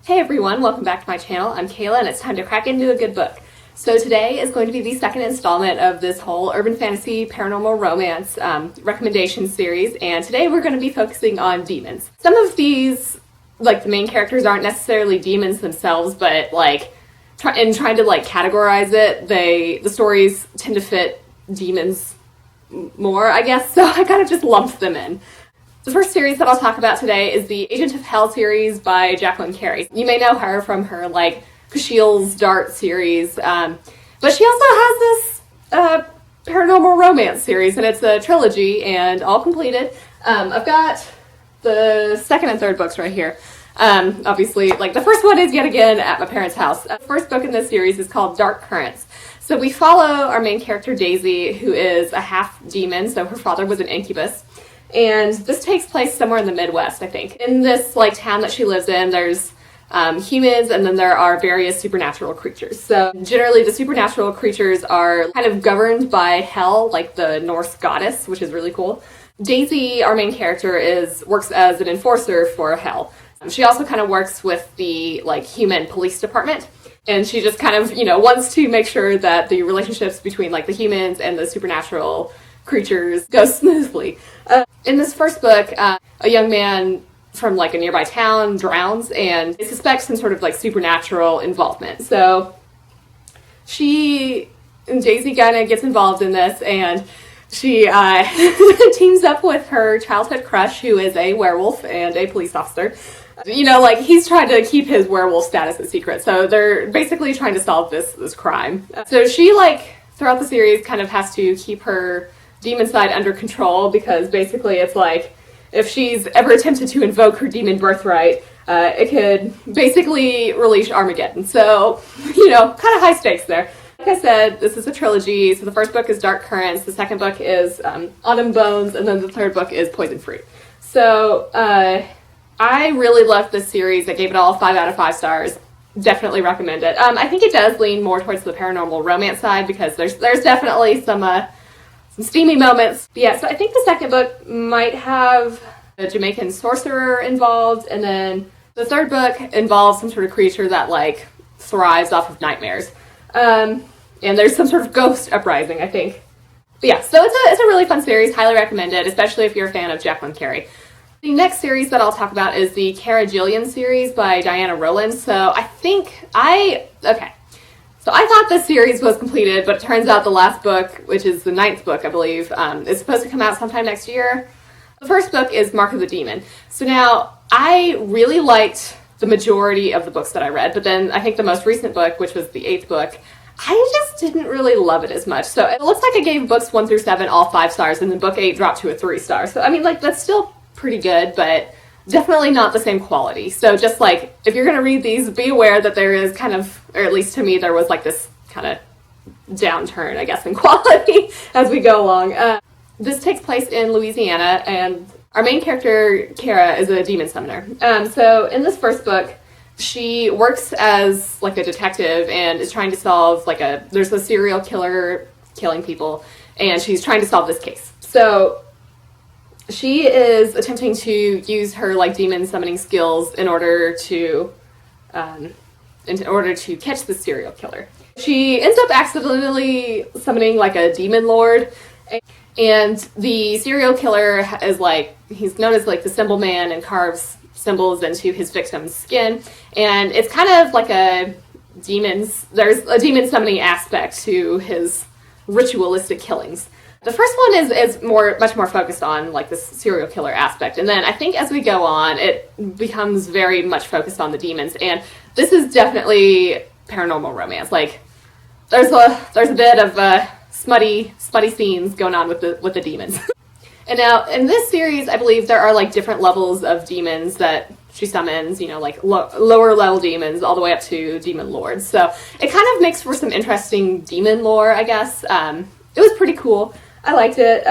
Hey everyone, welcome back to my channel. I'm Kayla and it's time to crack into a good book. So today is going to be the second installment of this whole urban fantasy paranormal romance recommendation series, and today we're going to be focusing on demons. Some of these, like the main characters, aren't necessarily demons themselves, but like trying to like categorize it, the stories tend to fit demons more, I guess, so I kind of just lumped them in. The first series that I'll talk about today is the Agent of Hell series by Jacqueline Carey. You may know her from her like Kushiel's Dart series, but she also has this paranormal romance series, and it's a trilogy and all completed. I've got the second and third books right here. Obviously, like the first one is yet again at my parents' house. The first book in this series is called Dark Currents. So we follow our main character Daisy, who is a half demon, so her father was an incubus. And this takes place somewhere in the Midwest, I think. In this like town that she lives in, there's humans, and then there are various supernatural creatures. So generally the supernatural creatures are kind of governed by Hel, like the Norse goddess, which is really cool. Daisy, our main character, works as an enforcer for Hel. She also kind of works with the like human police department, and she just kind of, wants to make sure that the relationships between like the humans and the supernatural creatures go smoothly. In this first book, a young man from like a nearby town drowns, and they suspect some sort of like supernatural involvement. So Daisy kind of gets involved in this, and she teams up with her childhood crush, who is a werewolf and a police officer. Like he's trying to keep his werewolf status a secret, so they're basically trying to solve this crime. So she, like, throughout the series kind of has to keep her demon side under control, because basically it's like if she's ever attempted to invoke her demon birthright, it could basically release Armageddon. So, kind of high stakes there. Like I said, this is a trilogy. So the first book is Dark Currents, the second book is Autumn Bones, and then the third book is Poison Fruit. So I really loved this series. I gave it all 5 out of 5 stars. Definitely recommend it. I think it does lean more towards the paranormal romance side, because there's definitely some steamy moments. But yeah, so I think the second book might have a Jamaican sorcerer involved, and then the third book involves some sort of creature that like thrives off of nightmares. And there's some sort of ghost uprising, I think. But yeah, so it's a really fun series. Highly recommend it, especially if you're a fan of Jacqueline Carey. The next series that I'll talk about is the Cara Jillian series by Diana Rowland. So So I thought this series was completed, but it turns out the last book, which is the 9th book, I believe, is supposed to come out sometime next year. The first book is Mark of the Demon. So now, I really liked the majority of the books that I read, but then I think the most recent book, which was the 8th book, I just didn't really love it as much. So it looks like I gave books 1 through 7 all 5 stars, and then book 8 dropped to a 3 star. So I mean, like, that's still pretty good, but definitely not the same quality. So just like, if you're going to read these, be aware that there is kind of, or at least to me, there was like this kind of downturn, I guess, in quality as we go along. This takes place in Louisiana, and our main character, Cara, is a demon summoner. So in this first book, she works as like a detective and is trying to solve there's a serial killer killing people, and she's trying to solve this case. So she is attempting to use her like demon summoning skills in order to catch the serial killer. She ends up accidentally summoning like a demon lord, and the serial killer is like, he's known as like the symbol man, and carves symbols into his victim's skin, and it's kind of like there's a demon summoning aspect to his ritualistic killings. The first one is much more focused on like this serial killer aspect, and then I think as we go on, it becomes very much focused on the demons. And this is definitely paranormal romance. Like there's a bit of smutty scenes going on with the demons. And now in this series, I believe there are like different levels of demons that she summons. Like lower level demons all the way up to demon lords. So it kind of makes for some interesting demon lore, I guess. It was pretty cool. I liked it.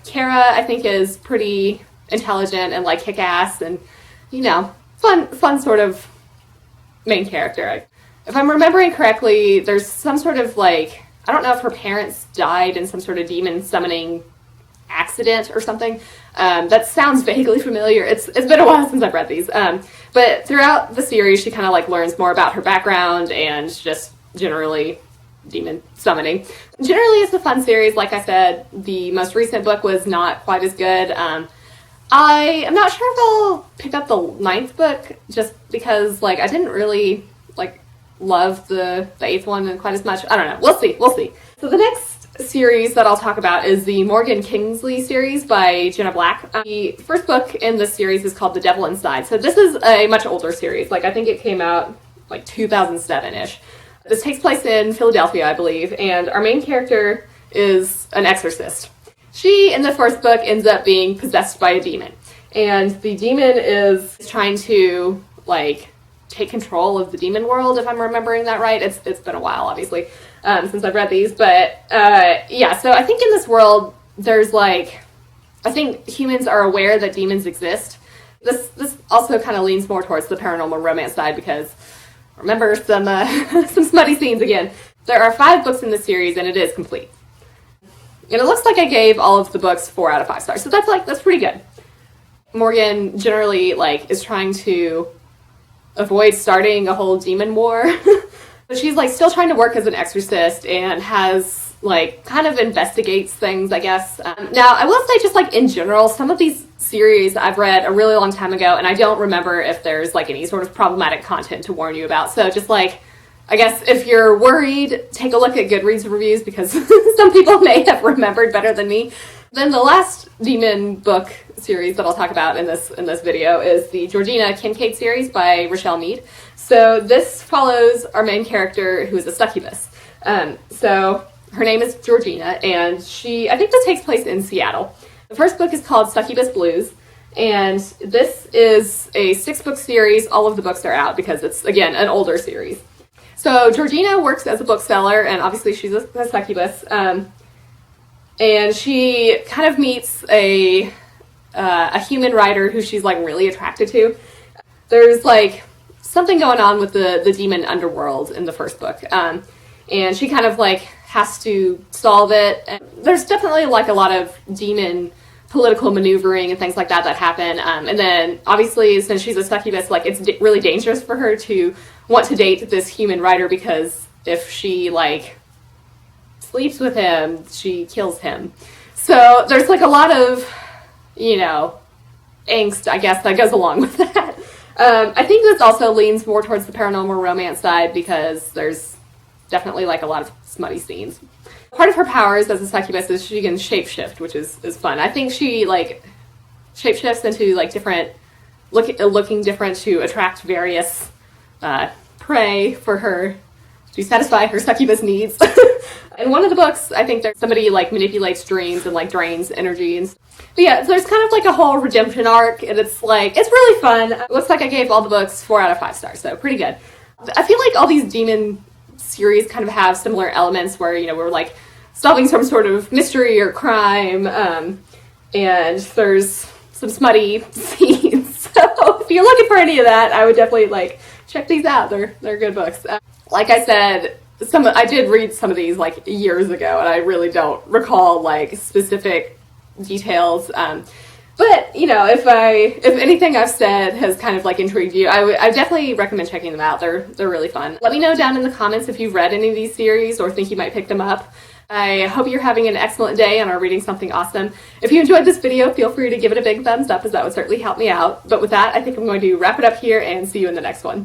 Cara, I think, is pretty intelligent and like kick-ass, and fun sort of main character. If I'm remembering correctly, there's some sort of like, I don't know if her parents died in some sort of demon summoning accident or something. That sounds vaguely familiar. It's been a while since I've read these. But throughout the series, she kind of like learns more about her background and just generally demon summoning. Generally, it's a fun series. Like I said, the most recent book was not quite as good. I am not sure if I'll pick up the 9th book just because like I didn't really like love the 8th one quite as much. I don't know. We'll see. So the next series that I'll talk about is the Morgan Kingsley series by Jenna Black. The first book in this series is called The Devil Inside. So this is a much older series. Like I think it came out like 2007-ish. This takes place in Philadelphia, I believe, and our main character is an exorcist. She, in the first book, ends up being possessed by a demon. And the demon is trying to, like, take control of the demon world, if I'm remembering that right. It's been a while, obviously, since I've read these. But, yeah, so I think in this world, there's, like, I think humans are aware that demons exist. This also kind of leans more towards the paranormal romance side because, remember, some smutty scenes again. There are 5 books in this series, and it is complete. And it looks like I gave all of the books 4 out of 5 stars, so that's pretty good. Morgan generally, like, is trying to avoid starting a whole demon war. But she's, like, still trying to work as an exorcist and has, like, kind of investigates things, I guess. Now, I will say just, like, in general, some of these series I've read a really long time ago, and I don't remember if there's, like, any sort of problematic content to warn you about. So just, like, I guess if you're worried, take a look at Goodreads reviews because some people may have remembered better than me. Then the last demon book series that I'll talk about in this video is the Georgina Kincaid series by Rochelle Mead. So this follows our main character who is a succubus. So her name is Georgina, and I think this takes place in Seattle. The first book is called Succubus Blues, and this is a 6-book series. All of the books are out because it's, again, an older series. So Georgina works as a bookseller, and obviously she's a succubus, and she kind of meets a human writer who she's, like, really attracted to. There's, like, something going on with the demon underworld in the first book, and she kind of, like, has to solve it. And there's definitely, like, a lot of demon political maneuvering and things like that happen, and then, obviously, since she's a succubus, like, it's really dangerous for her to want to date this human writer because if she, like, sleeps with him, she kills him. So there's, like, a lot of, you know, angst, I guess, that goes along with that. I think this also leans more towards the paranormal romance side because there's definitely, like, a lot of smutty scenes. Part of her powers as a succubus is she can shapeshift, which is fun. I think she, like, shapeshifts into, like, different, looking different to attract various prey for her to satisfy her succubus needs. In one of the books, I think somebody, like, manipulates dreams and, like, drains energy and stuff. But yeah, there's kind of, like, a whole redemption arc, and it's, like, it's really fun. It looks like I gave all the books 4 out of 5 stars, so pretty good. I feel like all these demon series kind of have similar elements where, you know, we're, like, solving some sort of mystery or crime, and there's some smutty scenes. So if you're looking for any of that, I would definitely, like, check these out. They're good books. Like I said, I did read some of these, like, years ago, and I really don't recall, like, specific details. But, you know, if anything I've said has kind of, like, intrigued you, I definitely recommend checking them out. They're really fun. Let me know down in the comments if you've read any of these series or think you might pick them up. I hope you're having an excellent day and are reading something awesome. If you enjoyed this video, feel free to give it a big thumbs up, as that would certainly help me out. But with that, I think I'm going to wrap it up here and see you in the next one.